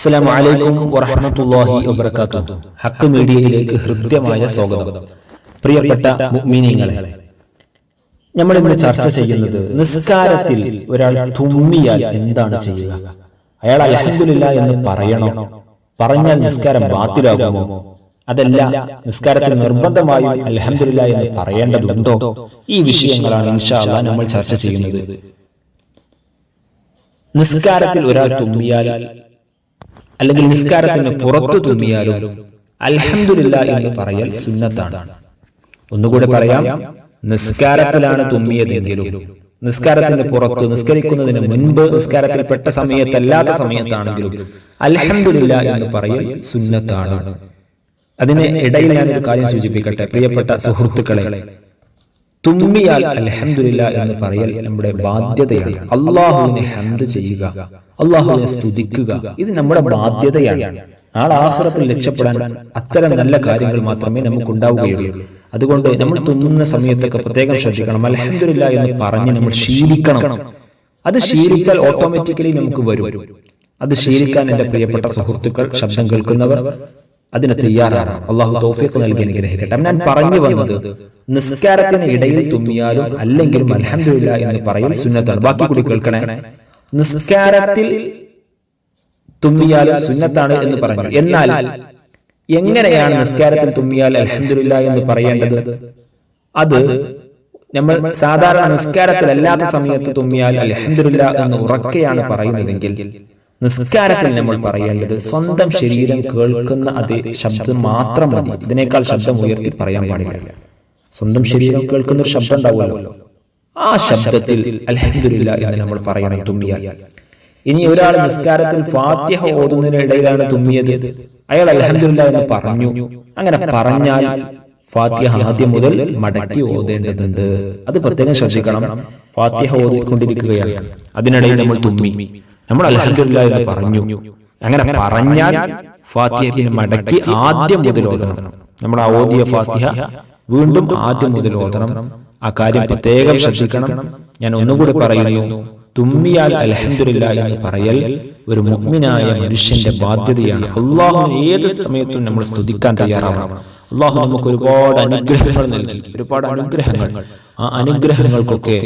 അസ്സലാമു അലൈക്കും വറഹ്മത്തുള്ളാഹി വബറകാതുഹു. ഹഖ് മീഡിയയിലേക്ക് ഹൃദ്യമായ സ്വാഗതം. പ്രിയപ്പെട്ട മുഅ്മിനീങ്ങളെ, നമ്മൾ ഇന്ന് ചർച്ച ചെയ്യുന്നത് നിസ്കാരത്തിൽ ഒരാൾ തുമ്മിയാൽ എന്താണ് ചെയ്യുക? അയാൾ അൽഹംദുലില്ലാഹ് എന്ന് പറയണോ? പറഞ്ഞാൽ നിസ്കാരം ബാത്തിലാകുമോ? അതല്ല, നിസ്കാരത്തിൽ നിർബന്ധമായും അൽഹംദുലില്ലാഹ് എന്ന് പറയേണ്ടതുണ്ടോ? ഈ വിഷയങ്ങളാണ് ഇൻഷാ അല്ലാഹ് നമ്മൾ ചർച്ച ചെയ്യുന്നത്. നിസ്കാരത്തിൽ ഒരാൾ തുമ്മിയാൽ അല്ലെങ്കിൽ നിസ്കാരത്തിന് പുറത്തു തുമ്മിയാലും അൽഹംദുലില്ലാഹ് എന്ന് പറയൽ സുന്നത്താണ്. ഒന്നുകൂടെ പറയാം, നിസ്കാരത്തിലാണ് തുമ്മിയതെങ്കിലും നിസ്കാരത്തിന് പുറത്ത്, നിസ്കരിക്കുന്നതിന് മുൻപ്, നിസ്കാരത്തിൽ പെട്ട സമയത്തല്ലാത്ത സമയത്താണെങ്കിലും അൽഹംദുലില്ലാഹ് എന്ന് പറയൽ സുന്നത്താണ്. അതിന് ഇടയിൽ ഞാനൊരു കാര്യം സൂചിപ്പിക്കട്ടെ പ്രിയപ്പെട്ട സുഹൃത്തുക്കളെ. തുമ്മിയാൽ അൽഹംദുലില്ലാഹ് എന്ന് പറയൽ നമ്മുടെ ബാധ്യതയാണ്. അല്ലാഹുവിനെ ഹംദ് ചെയ്യുക, അല്ലാഹുവിനെ സ്തുതിക്കുക, ഇത് നമ്മുടെ ബാധ്യതയാണ്. നാളെ ആഖിറത്തിൽ രക്ഷപ്പെടാൻ അത്തരം നല്ല കാര്യങ്ങൾ മാത്രമേ നമുക്ക് ഉണ്ടാവുകയുള്ളൂ. അതുകൊണ്ട് നമ്മൾ തുമ്മുന്ന സമയത്തൊക്കെ പ്രത്യേകം ശ്രദ്ധിക്കണം. അൽഹംദുലില്ലാഹ് എന്ന് പറഞ്ഞ് നമ്മൾ ശീലിക്കണം. അത് ശീലിച്ചാൽ ഓട്ടോമാറ്റിക്കലി നമുക്ക് വരും. അത് ശീലിക്കാൻ എന്റെ പ്രിയപ്പെട്ട സുഹൃത്തുക്കൾ, ശബ്ദം കേൾക്കുന്നവർ അതിന് തയ്യാറാണ്. അള്ളാഹു തൗഫീഖ് നൽകി അനുഗ്രഹിക്കട്ടെ. ഞാൻ പറഞ്ഞു വന്നത്, നിസ്കാരത്തിന് ഇടയിൽ തുമ്മിയാലും അല്ലെങ്കിലും അൽഹംദുലില്ലാഹ് എന്ന് പറയൽ സുന്നത്താണ്. ബാക്കി കൂടി കേൾക്കണേ. നിസ്കാരത്തിൽ തുമ്മിയാലും സുന്നത്താണ് എന്ന് പറഞ്ഞു. എന്നാൽ എങ്ങനെയാണ് നിസ്കാരത്തിൽ തുമ്മിയാൽ അൽഹംദുലില്ലാഹ് എന്ന് പറയേണ്ടത്? അത് നമ്മൾ സാധാരണ നിസ്കാരത്തിൽ അല്ലാത്ത സമയത്ത് തുമ്മിയാൽ അൽഹംദുലില്ലാഹ് എന്ന് ഉറക്കെയാണ് പറയുന്നതെങ്കിൽ, നിസ്കാരത്തിൽ നമ്മൾ പറയേണ്ടത് സ്വന്തം ശരീരം കേൾക്കുന്ന അതേ ശബ്ദം മാത്രം മതി. ഇതിനേക്കാൾ ശബ്ദം ഉയർത്തി പറയാൻ പാടില്ല. സ്വന്തം ശരീരം കേൾക്കുന്ന ഒരു ശബ്ദം ഉണ്ടാവുമല്ലോ, ആ ശബ്ദത്തിൽ അൽഹംദുലില്ലാഹ് എന്ന് നമ്മൾ പറയണം തുമ്മിയാൽ. ഇനി ഒരാൾ നിസ്കാരത്തിൽ ഫാത്തിഹ ഓതുന്നതിനിടയിലാണ് തുമ്മിയത്, അയാൾ അൽഹംദുലില്ലാഹ് എന്ന് പറഞ്ഞു. അങ്ങനെ പറഞ്ഞാൽ ഫാത്തിഹ ആദ്യം മുതൽ മടക്കി ഓതേണ്ടതുണ്ട്. അത് പ്രത്യേകം ശ്രദ്ധിക്കണം. ഫാത്തിഹ ഓതിക്കൊണ്ടിരിക്കുകയാണ്, അതിനിടയിൽ നമ്മൾ തുമ്മി, നമ്മൾ അൽഹംദുലില്ലാഹ് എന്ന് പറഞ്ഞു. അങ്ങനെ പറഞ്ഞാൽ ഫാത്തിഹ മടക്കി ആദ്യം മുതൽ ഓതണം. നമ്മൾ ആ ഓതിയ ഫാത്തിഹ വീണ്ടും ആദ്യം മുതൽ ഓതണം. ആ കാര്യം പ്രത്യേകം ശ്രദ്ധിക്കണം. ഞാൻ ഒന്നുകൂടി പറയുന്നു, തുമ്മിയാൽ അൽഹംദുലില്ലാഹ് എന്ന് പറയൽ ഒരു മുഅ്മിനായ മനുഷ്യന്റെ ബാധ്യതയാണ്. അല്ലാഹു ഏത് സമയത്തും നമ്മൾ സ്തുതിക്കാൻ തയ്യാറാവണം. അല്ലാഹു നമുക്ക് ഒരുപാട് അനുഗ്രഹങ്ങൾ നൽകി, ഒരുപാട് അനുഗ്രഹങ്ങൾ. ആ അനുഗ്രഹങ്ങൾക്കൊക്കെ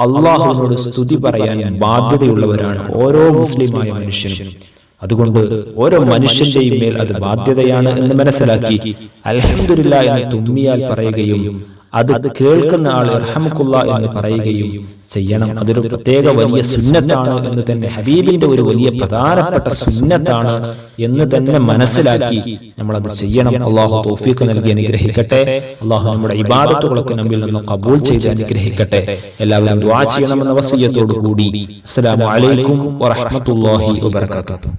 അല്ലാഹുവിനോട് സ്തുതി പറയാൻ ബാധ്യതയുള്ളവരാണ് ഓരോ മുസ്ലിമായ മനുഷ്യനും. അതുകൊണ്ട് ഓരോ മനുഷ്യന്റെയും മേൽ അത് ബാധ്യതയാണ് എന്ന് മനസ്സിലാക്കി അൽഹംദുലില്ലാഹ് എന്ന് തുമ്മിയാൽ പറയുകയും അത് കേൾക്കുന്ന ആൾ ഇർഹമുക്കല്ലാഹ് എന്ന് പറയുകയും ചെയ്യണം. അതൊരു പ്രത്യേക വലിയ സുന്നത്താണ് എന്ന് തന്നെ, ഹബീബിന്റെ ഒരു വലിയ പ്രധാനപ്പെട്ട സുന്നത്താണ് എന്ന് തന്നെ മനസ്സിലാക്കി നമ്മൾ അത് ചെയ്യണം. അല്ലാഹു തൗഫീഖ് നൽകി അനുഗ്രഹിക്കട്ടെ. അല്ലാഹു നമ്മുടെ ഇബാദത്തുകളൊക്കെ നമ്മിൽ നിന്ന് ഖബൂൽ ചെയ്ത് അനുഗ്രഹിക്കട്ടെ. എല്ലാവരും ദുആ ചെയ്യണമെന്ന വസിയത്തോടു കൂടി അസ്സലാമു അലൈക്കും വറഹ്മത്തുള്ളാഹി വബറകാതുഹു.